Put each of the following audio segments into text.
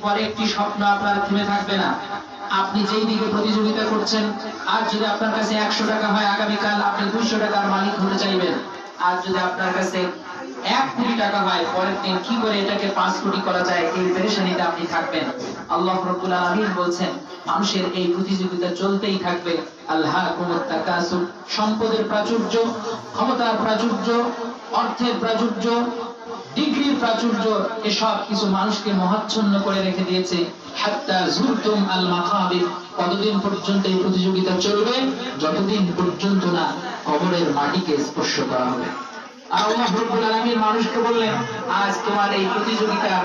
পরে একটি স্বপ্ন আপনার থেমে থাকবে না। আপনি যেই দিকে প্রতিযোগিতা করছেন, আর যদি আপনার কাছে 100 টাকা হয়, আগামীকাল আপনি 200 টাকার মালিক হতে চাইবেন। আর যদি আপনার কাছে 1 কোটি টাকা হয়, পরের দিন কি করে এটাকে 5 কোটি করা যায়, এই পেরেশানিতে আপনি থাকবেন। আল্লাহ রাব্বুল আলামিন বলছেন, মানুষের এই প্রতিযোগিতা চলতেই থাকবে। আল্লাহকুমুত তাকাসুর, সম্পদের প্রাচুর্য, ক্ষমতার প্রাচুর্য, অর্থের প্রাচুর্য, ডিগ্রির প্রাচুর্য, এসব কিছু মানুষকে মহাচ্ছন্ন করে রেখে দিয়েছে। হাত্তা যুরতুম আল মাকাবির, কতদিন পর্যন্ত এই প্রতিযোগিতা চলবে? যতদিন পর্যন্ত না কবরের মাটিকে স্পর্শ করা হবে। আর আল্লাহ রাব্বুল আলামিন মানুষকে বললেন, আজ তোমার এই প্রতিযোগিতার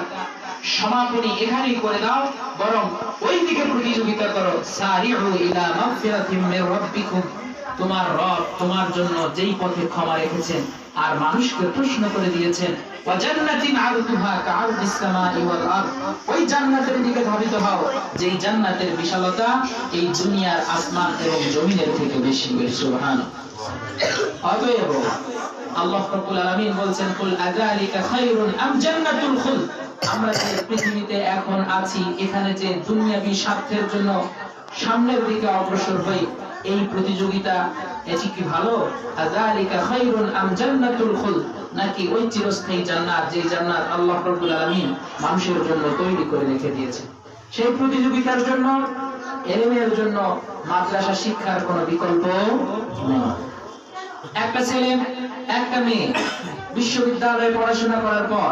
সমাপনী এখানেই করে দাও, বরং ওই দিকে প্রতিযোগিতা করো। সারিউ ইলা মাগফিরাতিম মির রাব্বিকুম, তোমার রব তোমার জন্য যেই পথে ক্ষমা রেখেছেন আর মানুষকে প্রশ্ন করে দিয়েছেন, ওয়া জান্নাতিন আরদুহা কাআরদিস সামাই ওয়াল আরদ, ওই জান্নাতের দিকে ধাবিত হও যেই জান্নাতের বিশালতা এই দুনিয়ার আসমান এবং জমিনের থেকে বেশি। সুবহানাল্লাহ। অতএব আল্লাহ রাব্বুল আলামিন বলছেন, কুল আযালিকা খায়রুন আম জান্নাতুল খুলদ, আমরা যে পৃথিবীতে এখন আছি, এখানে যে দুনিয়াবী স্বার্থের জন্য সামনের দিকে অগ্রসর হই, এই প্রতিযোগিতা এটি কি ভালো? আযালিকা খায়রুন আম জান্নাতুল খুলদ, নাকি ওই চিরস্থায়ী জান্নাত, যে জান্নাত আল্লাহ রাব্বুল আলামিন মানুষের জন্য তৈরি করে রেখে দিয়েছে। সেই প্রতিযোগিতার জন্য, ইলমের জন্য মাদ্রাসা শিক্ষার কোনো বিকল্প নেই। একটা ছেলে, একটা মেয়ে বিশ্ববিদ্যালয়ে পড়াশোনা করার পর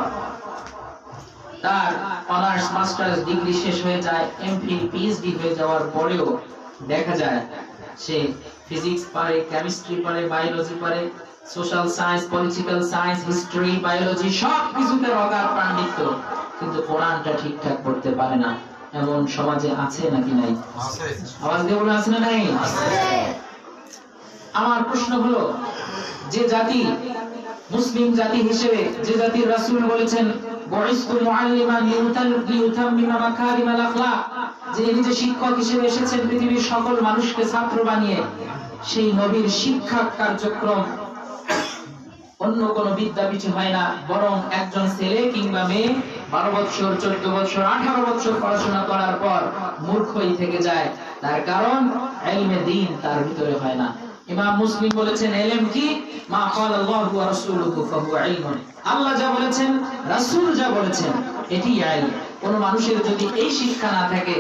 তার অনার্স মাস্টার্স ডিগ্রি শেষ হয়ে যায়, এমফিল পিএইচডি হয়ে যাওয়ার পরেও দেখা যায় সে ফিজিক্স পারে, কেমিস্ট্রি পারে, বায়োলজি পারে, social science, political science, history, biology সব কিছুতে অগাধ পাণ্ডিত্য, কিন্তু কোরআনটা ঠিকঠাক পড়তে পারে না। এমন সমাজে আছে নাকি নাই? আওয়াজ দিয়ে বলুন, আছে না নাই? আমার প্রশ্ন হলো, যে জাতি মুসলিম জাতি হিসেবে, যে জাতির রাসূল বলেছেন বুইসতু মুআল্লিমান লিউতাম্মিমা মাকারিমাল আখলাক, যে নিজে শিক্ষক হিসেবে এসেছেন পৃথিবীর সকল মানুষকে ছাত্র বানিয়ে, সেই নবীর শিক্ষা কার্যক্রম অন্য কোনো বিদ্যাপীঠে হয় না, বরং একজন ছেলে কিংবা মেয়ে 12 বছর, 14 বছর, 18 বছর পড়াশোনা করার পর মূর্খই থেকে যায়। তার কারণ ইলমে দ্বীন তার ভিতরে হয় না। ইমাম মুসলিম বলেছেন, ইলম কি? মা ক্বালাল্লাহু ওয়া রাসূলুহু ফাহুয়া ইলমুন, আল্লাহ যা বলেছেন, রাসূল যা বলেছেন, এটি ইলম। কোন মানুষের যদি এই শিক্ষা না থাকে,